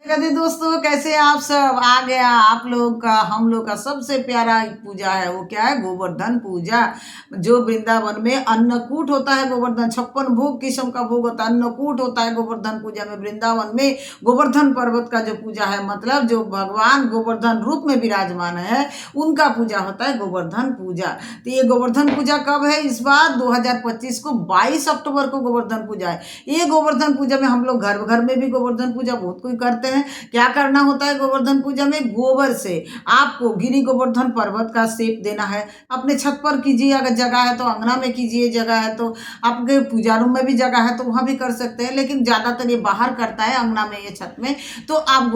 राधे दोस्तों, कैसे हैं आप सब। आ गया आप लोग का, हम लोग का सबसे प्यारा एक पूजा है। वो क्या है? गोवर्धन पूजा। जो वृंदावन में अन्नकूट होता है, गोवर्धन 56 भोग किस्म का भोग होता है, अन्नकूट होता है गोवर्धन पूजा में। वृंदावन में गोवर्धन पर्वत का जो पूजा है, मतलब जो भगवान गोवर्धन रूप में विराजमान है, उनका पूजा होता है गोवर्धन पूजा। तो ये गोवर्धन पूजा कब है? इस बार 2025 को 22 अक्टूबर को गोवर्धन पूजा है। ये गोवर्धन पूजा में हम लोग घर घर में भी गोवर्धन पूजा बहुत कोई करते हैं। क्या करना होता है गोवर्धन पूजा में? गोबर से आपको गिरी गोवर्धन पर्वत का शेप देना है। अपने छत पर कीजिए, अगर जगह है तो अंगना में कीजिए, जगह है तो आपके पूजा रूम में भी जगह है तो वहां भी कर सकते हैं, लेकिन ज्यादातर ये बाहर करता है, अंगना में, ये छत में। तो आप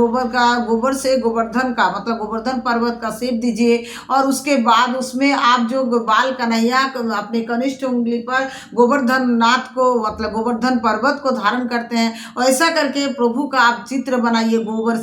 गोबर से गोवर्धन का मतलब गोवर्धन पर्वत का शेप दीजिए, और उसके बाद उसमें आप जो बाल कन्हैया अपने कनिष्ठ उंगली पर गोवर्धन नाथ को मतलब गोवर्धन पर्वत को धारण करते हैं। और ऐसा करके प्रभु का आप चित्र बनाइए, गोबर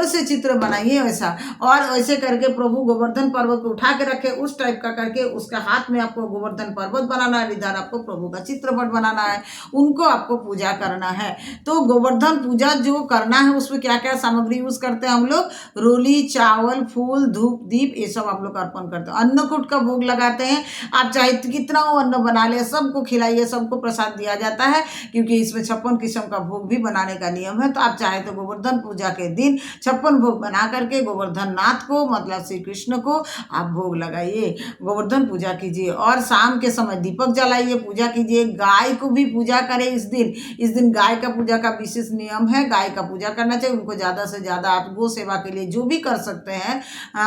से चित्र बनाइए वैसा। और ऐसे करके प्रभु गोवर्धन पर्वत को उठा के रखे, उस टाइप का करके उसके हाथ में आपको गोवर्धन पर्वत बनाना है, इधर आपको प्रभु का चित्रपट बनाना है, उनको आपको पूजा करना है। तो गोवर्धन पूजा जो करना है उसमें क्या क्या सामग्री यूज करते हैं हम लोग? रोली, चावल, फूल, धूप, दीप, ये सब हम लोग अर्पण करते हैं। अन्नकूट का भोग लगाते हैं। आप चाहे कितना अन्न बना ले, सबको खिलाइए, सबको प्रसाद दिया जाता है, क्योंकि इसमें 56 किस्म का भोग भी बनाने का नियम है। तो आप चाहे तो गोवर्धन पूजा के दिन 56 भोग बना करके गोवर्धन नाथ को मतलब श्री कृष्ण को आप भोग लगाइए, गोवर्धन पूजा कीजिए। और शाम के समय दीपक जलाइए, पूजा कीजिए। गाय को भी पूजा करें इस दिन गाय का पूजा का विशेष नियम है, गाय का पूजा करना चाहिए। उनको ज़्यादा से ज़्यादा आप गौ सेवा के लिए जो भी कर सकते हैं,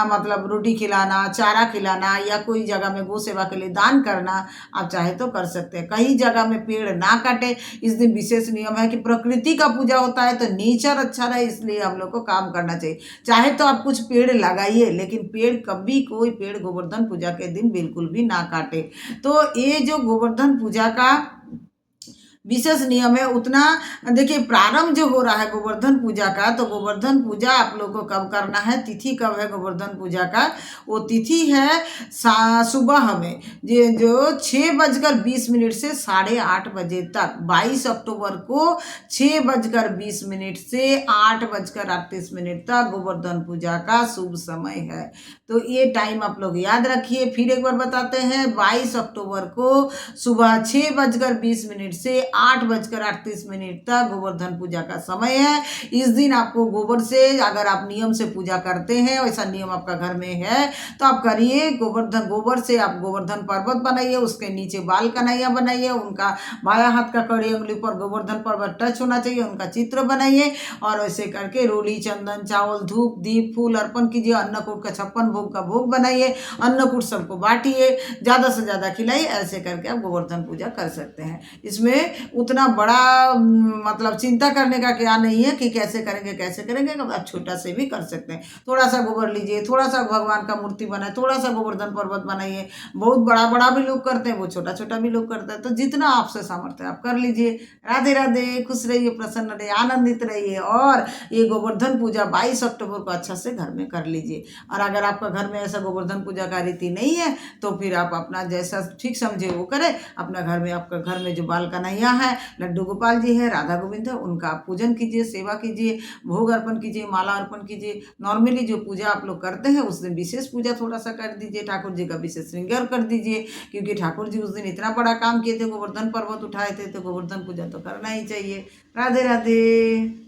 मतलब रोटी खिलाना, चारा खिलाना, या कोई जगह में गौ सेवा के लिए दान करना, आप चाहे तो कर सकते हैं। कई जगह में पेड़ ना काटे, इस दिन विशेष नियम है कि प्रकृति का पूजा होता है तो नेचर अच्छा रहे, इसलिए हम लोग को काम करना चाहिए। चाहे तो आप कुछ पेड़ लगाइए, लेकिन पेड़ कभी कोई पेड़ गोवर्धन पूजा के दिन बिल्कुल भी ना काटे। तो ये जो गोवर्धन पूजा का विशेष नियम है, उतना देखिए प्रारंभ जो हो रहा है गोवर्धन पूजा का, तो गोवर्धन पूजा आप लोग को कब करना है, तिथि कब है गोवर्धन पूजा का? वो तिथि है सुबह में, ये जो 6:20 से 8:30 बजे तक, 22 अक्टूबर को 6:20 से 8:38 तक गोवर्धन पूजा का शुभ समय है। तो ये टाइम आप लोग याद रखिए। फिर एक बार बताते हैं, 22 अक्टूबर को सुबह 6:20 से 8:38 तक गोवर्धन पूजा का समय है। इस दिन आपको गोबर से, अगर आप नियम से पूजा करते हैं, वैसा नियम आपका घर में है तो आप करिए। गोबर से आप गोवर्धन पर्वत बनाइए, उसके नीचे बाल कन्हैया बनाइए, उनका बायां हाथ का कड़ी उंगली पर गोवर्धन पर्वत टच होना चाहिए, उनका चित्र बनाइए। और ऐसे करके रोली, चंदन, चावल, धूप, दीप, फूल अर्पण कीजिए। अन्नकूट का 56 भोग का भोग बनाइए, अन्नकूट सबको बांटिए, ज़्यादा से ज़्यादा खिलाइए। ऐसे करके आप गोवर्धन पूजा कर सकते हैं। इसमें उतना बड़ा मतलब चिंता करने का क्या नहीं है कि कैसे करेंगे, आप छोटा से भी कर सकते हैं। थोड़ा सा गोबर लीजिए, थोड़ा सा भगवान का मूर्ति बनाए, थोड़ा सा गोवर्धन पर्वत बनाइए। बहुत बड़ा बड़ा भी लोग करते हैं, वो छोटा छोटा भी लोग करते हैं। तो जितना आपसे सामर्थ्य आप कर लीजिए। राधे राधे, खुश रहिए, प्रसन्न रहिए, आनंदित रहिए। और ये गोवर्धन पूजा 22 अक्टूबर को अच्छा से घर में कर लीजिए। और अगर आपका घर में ऐसा गोवर्धन पूजा का रीति नहीं है तो फिर आप अपना जैसा ठीक समझे वो करें। अपना घर में, आपका घर में जो बाल कन्हैया है, लड्डू गोपाल जी है, राधा गोविंद है, उनका आप पूजन कीजिए, सेवा कीजिए, भोग अर्पण कीजिए, माला अर्पण कीजिए। नॉर्मली जो पूजा आप लोग करते हैं उस दिन विशेष पूजा थोड़ा सा कर दीजिए, ठाकुर जी का विशेष श्रृंगार कर दीजिए, क्योंकि ठाकुर जी उस दिन इतना बड़ा काम किए थे, गोवर्धन पर्वत उठाए थे, तो गोवर्धन पूजा तो करना ही चाहिए। राधे राधे।